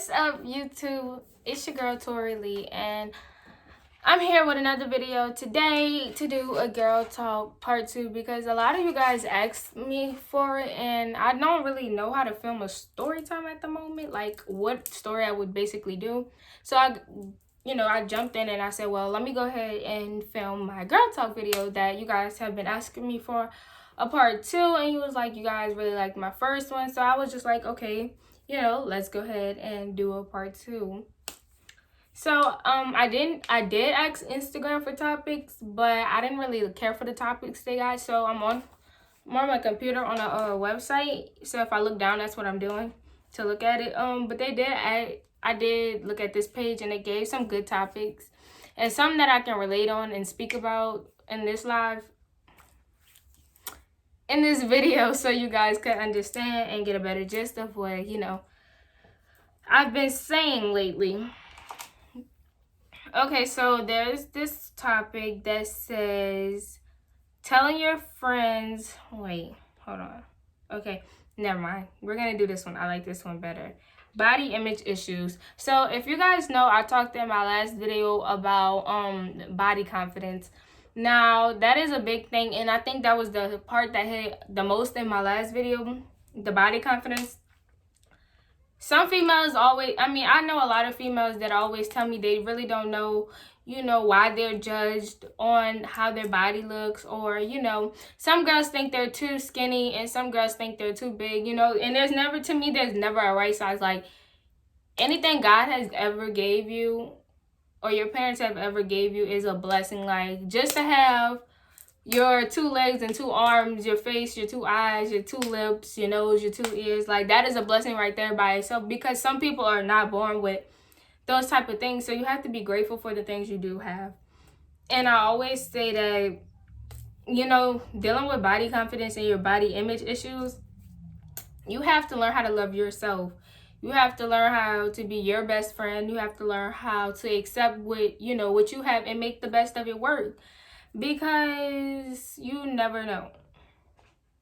What's up, YouTube? It's your girl Torriee, and I'm here with another video today to do a girl talk part 2 because a lot of you guys asked me for it, and I don't really know how to film a story time at the moment, like what story I would basically do. So I jumped in and I said, well, let me go ahead and film my girl talk video that you guys have been asking me for a part 2, and you was like, you guys really liked my first one, so I was just like, okay, let's go ahead and do a part 2. So I did ask Instagram for topics, but I didn't really care for the topics they got. So I'm on my computer on a website. So if I look down, that's what I'm doing to look at it. But I did look at this page, and it gave some good topics and some that I can relate on and speak about in this video, so you guys can understand and get a better gist of what I've been saying lately. Okay, so there's this topic that says telling your friends. Wait, hold on. Okay, never mind. We're gonna do this one. I like this one better. Body image issues. So if you guys know, I talked in my last video about body confidence. Now that is a big thing, and I think that was the part that hit the most in my last video, the body confidence. Some females I know a lot of females that always tell me they really don't know, why they're judged on how their body looks, or, some girls think they're too skinny and some girls think they're too big, and there's never a right size. Like, anything God has ever gave you or your parents have ever gave you is a blessing. Like, just to have your 2 legs and 2 arms, your face, your 2 eyes, your 2 lips, your nose, your 2 ears, like, that is a blessing right there by itself, because some people are not born with those type of things. So you have to be grateful for the things you do have. And I always say that, dealing with body confidence and your body image issues, you have to learn how to love yourself. You have to learn how to be your best friend. You have to learn how to accept what you have and make the best of it work. Because you never know.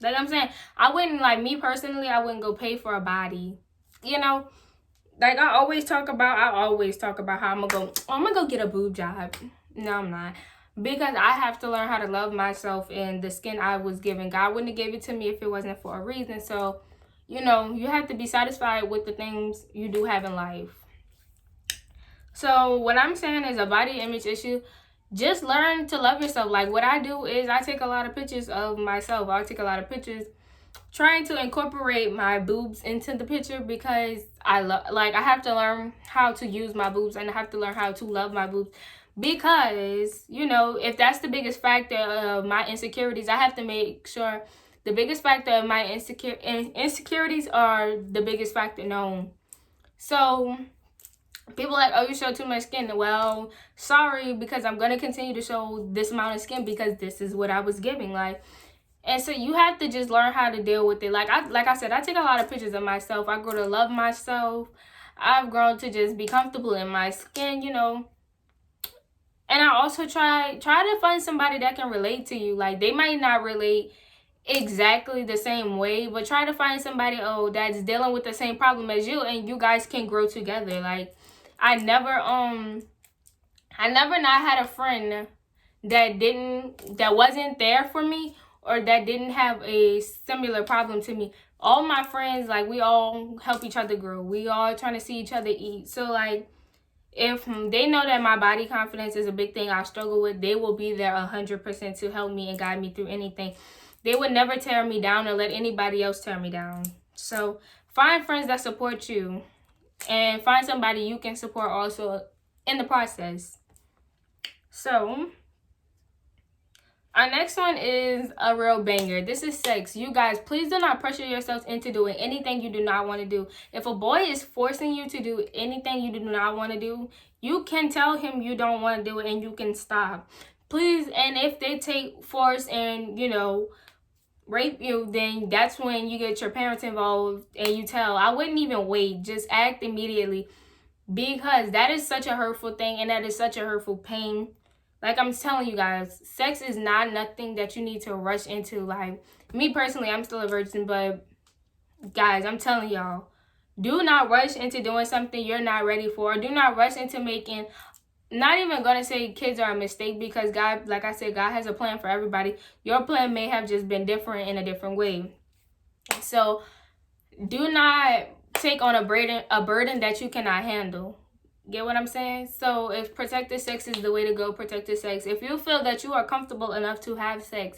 Like I'm saying, I wouldn't, like, me personally, I wouldn't go pay for a body. Like I always talk about how I'm gonna go get a boob job. No, I'm not. Because I have to learn how to love myself and the skin I was given. God wouldn't have gave it to me if it wasn't for a reason. So, you have to be satisfied with the things you do have in life. So what I'm saying is, a body image issue, just learn to love yourself. Like, what I do is I take a lot of pictures of myself. I take a lot of pictures trying to incorporate my boobs into the picture, because I have to learn how to use my boobs, and I have to learn how to love my boobs, because if that's the biggest factor of my insecurities, I have to make sure the biggest factor of my insecurities are the biggest factor known. So people are like, oh, you show too much skin. Well, sorry, because I'm going to continue to show this amount of skin because this is what I was giving. Like, and so you have to just learn how to deal with it. Like I said, I take a lot of pictures of myself. I grow to love myself. I've grown to just be comfortable in my skin, And I also try to find somebody that can relate to you. Like, they might not relate exactly the same way, but try to find somebody that's dealing with the same problem as you, and you guys can grow together. Like, I never not had a friend that wasn't there for me, or that didn't have a similar problem to me. All my friends, like, we all help each other grow. We all trying to see each other eat. So, like, if they know that my body confidence is a big thing I struggle with, they will be there 100% to help me and guide me through anything. They would never tear me down or let anybody else tear me down. So find friends that support you, and find somebody you can support also in the process. So our next one is a real banger. This is sex. You guys, please do not pressure yourselves into doing anything you do not want to do. If a boy is forcing you to do anything you do not want to do, you can tell him you don't want to do it, and you can stop. Please. And if they take force and, rape you, then that's when you get your parents involved and you tell. I wouldn't even wait. Just act immediately, because that is such a hurtful thing, and that is such a hurtful pain. Like, I'm telling you guys, sex is not nothing that you need to rush into. Like, me personally, I'm still a virgin, but guys, I'm telling y'all, Do not rush into doing something you're not ready for. Do not rush into making, not even gonna say kids are a mistake, because God, like I said, God has a plan for everybody. Your plan may have just been different in a different way. So do not take on a burden that you cannot handle. Get what I'm saying? So if protected sex is the way to go, protected sex. If you feel that you are comfortable enough to have sex,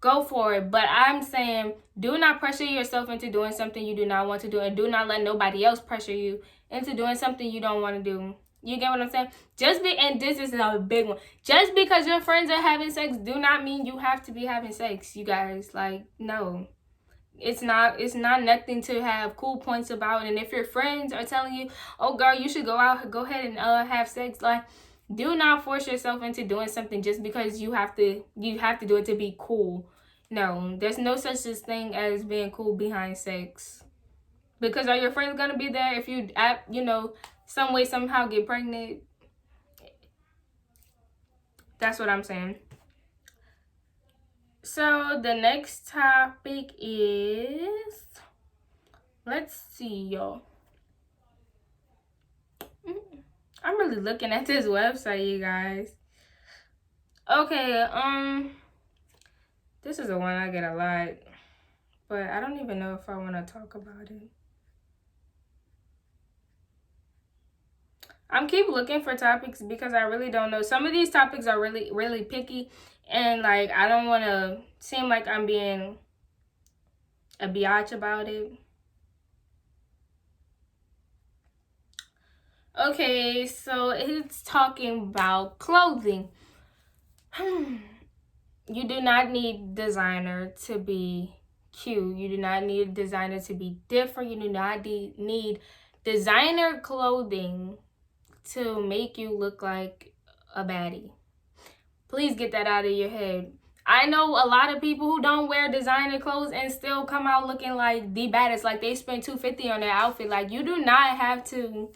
go for it. But I'm saying, do not pressure yourself into doing something you do not want to do, and do not let nobody else pressure you into doing something you don't want to do. You get what I'm saying? And this is a big one. Just because your friends are having sex do not mean you have to be having sex, you guys. Like, no. It's not nothing to have cool points about. And if your friends are telling you, oh girl, you should go ahead and have sex, like, do not force yourself into doing something just because you have to do it to be cool. No, there's no such thing as being cool behind sex. Because are your friends gonna be there if you some way somehow get pregnant? That's what I'm saying. So the next topic is, let's see, y'all. I'm really looking at this website, you guys. Okay, this is the one I get a lot, but I don't even know if I want to talk about it. I'm keep looking for topics because I really don't know. Some of these topics are really, really picky, and like, I don't want to seem like I'm being a biatch about it. Okay, so it's talking about clothing. You do not need designer to be cute. You do not need designer to be different. You do not need designer clothing to make you look like a baddie. Please get that out of your head. I know a lot of people who don't wear designer clothes and still come out looking like the baddest, like they spent $250 on their outfit. Like, you do not have to.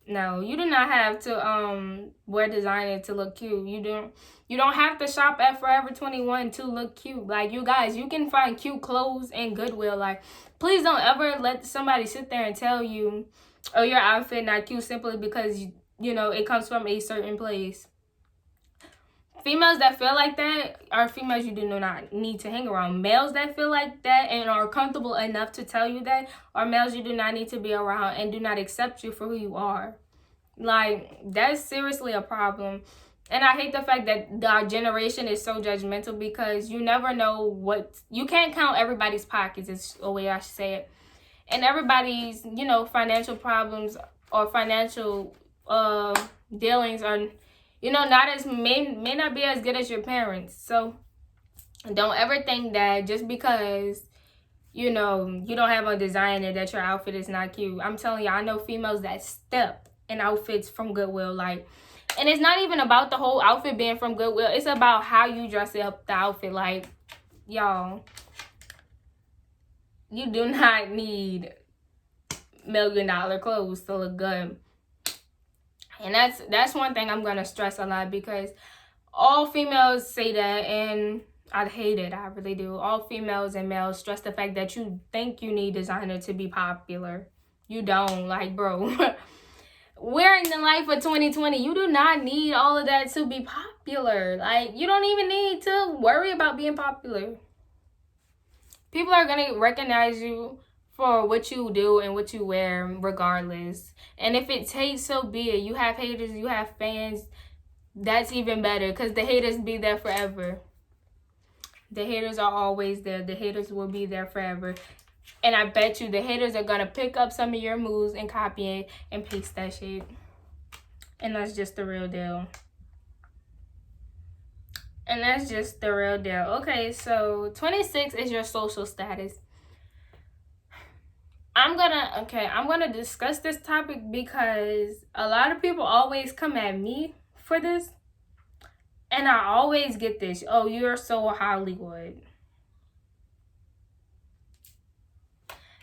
No, you do not have to wear designer to look cute. You don't have to shop at Forever 21 to look cute. Like, you guys, you can find cute clothes in Goodwill. Like, please don't ever let somebody sit there and tell you, oh, your outfit not cute simply because it comes from a certain place. Females that feel like that are females you do not need to hang around. Males that feel like that and are comfortable enough to tell you that are males you do not need to be around and do not accept you for who you are. Like, that's seriously a problem. And I hate the fact that our generation is so judgmental, because you never know you can't count everybody's pockets, is a way I should say it. And everybody's, financial problems or financial dealings are, may not be as good as your parents. So don't ever think that just because, you don't have a designer that your outfit is not cute. I'm telling you, I know females that step in outfits from Goodwill, like, and it's not even about the whole outfit being from Goodwill. It's about how you dress up the outfit. Like, y'all, you do not need $1 million clothes to look good. And that's one thing I'm gonna stress a lot, because all females say that, and I hate it. I really do. All females and males stress the fact that you think you need designer to be popular. You don't. Like, bro. We're in the life of 2020. You do not need all of that to be popular. Like, you don't even need to worry about being popular. People are going to recognize you for what you do and what you wear regardless. And if it takes, so be it. You have haters, you have fans. That's even better, because the haters be there forever. The haters are always there. The haters will be there forever. And I bet you the haters are going to pick up some of your moves and copy it and paste that shit. And that's just the real deal. And that's just the real deal. Okay, so 26 is your social status. I'm gonna discuss this topic because a lot of people always come at me for this. And I always get this, oh, you're so Hollywood.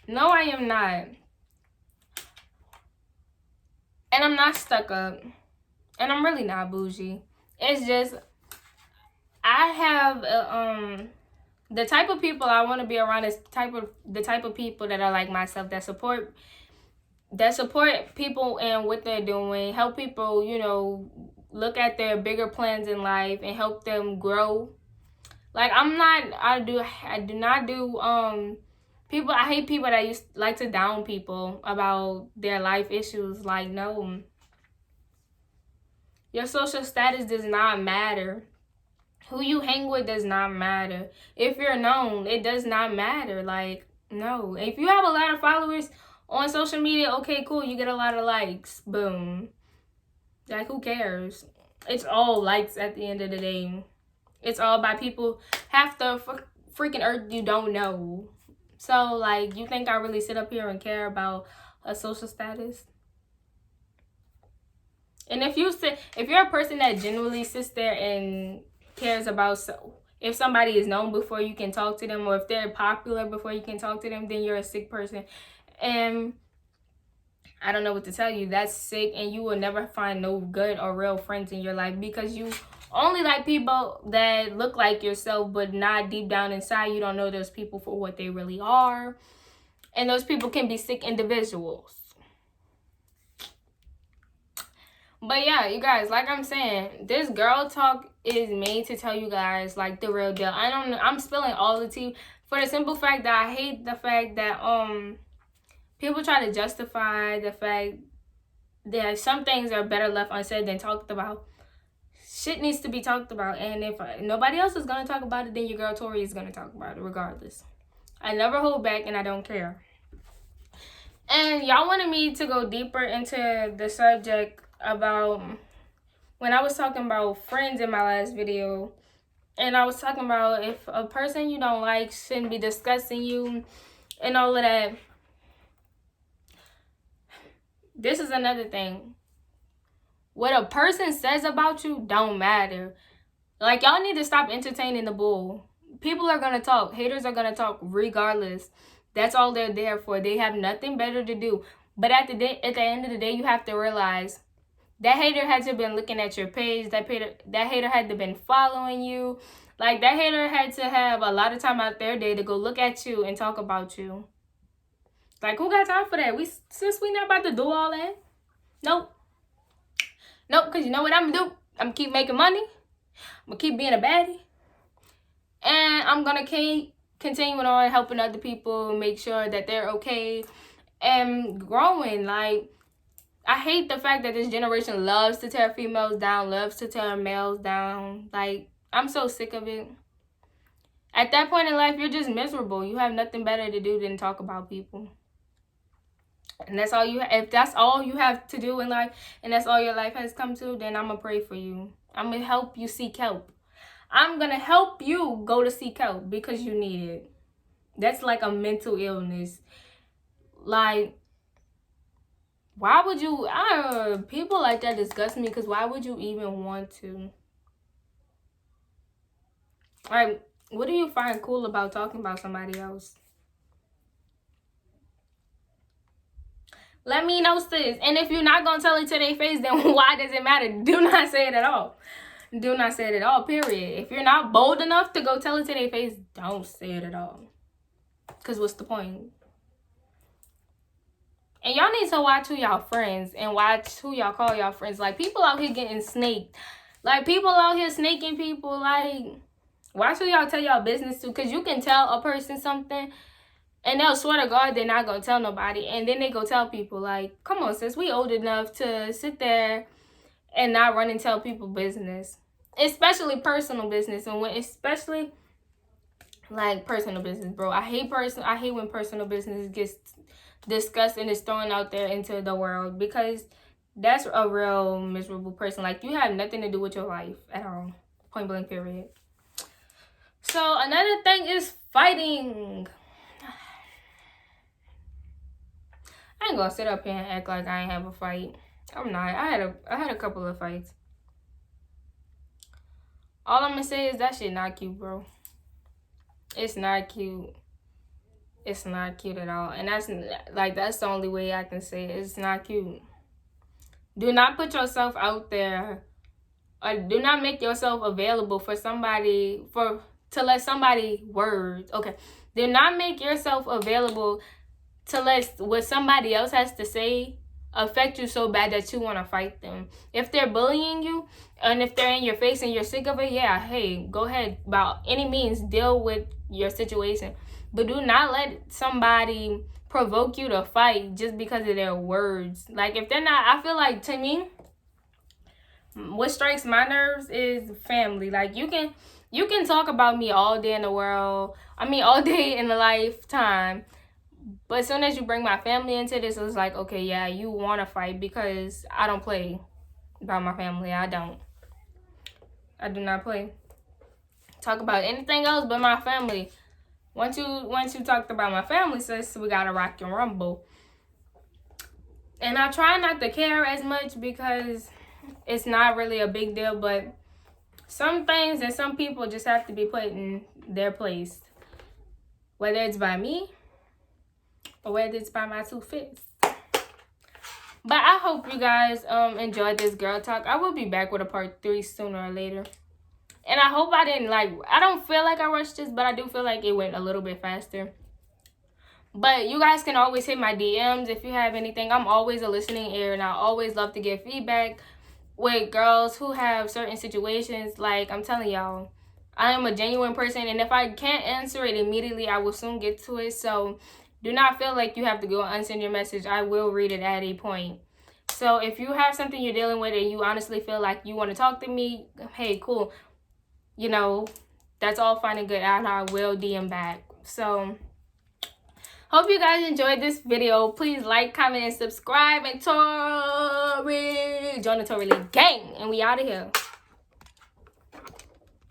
No, I am not. And I'm not stuck up. And I'm really not bougie. It's just, I have The type of people I want to be around is the type of people that are like myself, that support people and what they're doing, help people, you know, look at their bigger plans in life and help them grow. Like I do not do people. I hate people that like to down people about their life issues. Like, no, your social status does not matter. Who you hang with does not matter. If you're known, it does not matter. Like, no. If you have a lot of followers on social media, okay, cool, you get a lot of likes. Boom. Like, who cares? It's all likes at the end of the day. It's all by people half the freaking earth you don't know. So, like, you think I really sit up here and care about a social status? And if you're a person that genuinely sits there and cares about if somebody is known before you can talk to them, or if they're popular before you can talk to them, then you're a sick person. And I don't know what to tell you. That's sick, and you will never find no good or real friends in your life, because you only like people that look like yourself, but not deep down inside. You don't know those people for what they really are. And those people can be sick individuals. But yeah, you guys, like I'm saying, this girl talk is made to tell you guys like the real deal. I'm spilling all the tea for the simple fact that I hate the fact that people try to justify the fact that some things are better left unsaid than talked about. Shit needs to be talked about, and if nobody else is gonna talk about it, then your girl Torriee is gonna talk about it regardless. I never hold back, and I don't care. And y'all wanted me to go deeper into the subject about when I was talking about friends in my last video, and I was talking about if a person you don't like shouldn't be discussing you and all of that. This is another thing. What a person says about you don't matter. Like, y'all need to stop entertaining the bull. People are gonna talk. Haters are gonna talk regardless. That's all they're there for. They have nothing better to do. But at the end of the day, you have to realize that hater had to have been looking at your page. That hater had to have been following you. Like, that hater had to have a lot of time out their day to go look at you and talk about you. Like, who got time for that? Since we not about to do all that. Nope. Nope, because you know what I'm going to do? I'm going to keep making money. I'm going to keep being a baddie. And I'm going to keep continuing on helping other people, make sure that they're okay and growing. Like, I hate the fact that this generation loves to tear females down, loves to tear males down. Like, I'm so sick of it. At that point in life, you're just miserable. You have nothing better to do than talk about people. And that's all if that's all you have to do in life, and that's all your life has come to, then I'm going to pray for you. I'm going to help you seek help. I'm going to help you go to seek help because you need it. That's like a mental illness. Like, why would you, people like that disgust me, because why would you even want to? Like, what do you find cool about talking about somebody else? Let me know, sis. And if you're not going to tell it to their face, then why does it matter? Do not say it at all. Do not say it at all, period. If you're not bold enough to go tell it to their face, don't say it at all. Because what's the point? And y'all need to watch who y'all friends and watch who y'all call y'all friends. Like, people out here getting snaked. Like, people out here snaking people. Like, watch who y'all tell y'all business to. Because you can tell a person something, and they'll swear to God they're not going to tell nobody. And then they go tell people, like, come on, sis, we old enough to sit there and not run and tell people business. Especially personal business. And especially, like, personal business, bro. I hate when personal business gets discussed and is thrown out there into the world. Because that's a real miserable person. Like, you have nothing to do with your life at all. Point blank, period. So, another thing is fighting. I ain't gonna sit up here and act like I ain't have a fight. I'm not. I had a couple of fights. All I'm gonna say is that shit not cute, bro. It's not cute. It's not cute at all. And that's the only way I can say it. It's not cute. Do not put yourself out there, or do not make yourself available for somebody to let somebody words. Okay. Do not make yourself available to let what somebody else has to say affect you so bad that you want to fight them. If they're bullying you and if they're in your face and you're sick of it, yeah, hey, go ahead. By any means, deal with your situation. But do not let somebody provoke you to fight just because of their words. Like, if they're not, I feel like, to me, what strikes my nerves is family. Like, you can talk about me all day in the world. I mean, all day in the lifetime. But as soon as you bring my family into this, it's like, okay, yeah, you want to fight, because I don't play about my family. I do not play. Talk about anything else but my family. Once you talked about my family, sis, we gotta rock and rumble. And I try not to care as much because it's not really a big deal, but some things and some people just have to be put in their place. Whether it's by me or whether it's by my two fists. But I hope you guys enjoyed this girl talk. I will be back with a part 3 sooner or later. And I hope I don't feel like I rushed this, but I do feel like it went a little bit faster. But you guys can always hit my DMs if you have anything. I'm always a listening ear, and I always love to get feedback with girls who have certain situations. Like, I'm telling y'all, I am a genuine person, and if I can't answer it immediately, I will soon get to it. So do not feel like you have to go and unsend your message. I will read it at a point. So if you have something you're dealing with and you honestly feel like you want to talk to me, hey, cool. You know, that's all fine and good, and I will DM back. So hope you guys enjoyed this video. Please like, comment, and subscribe. And Torriee, join the Torriee gang. And we out of here.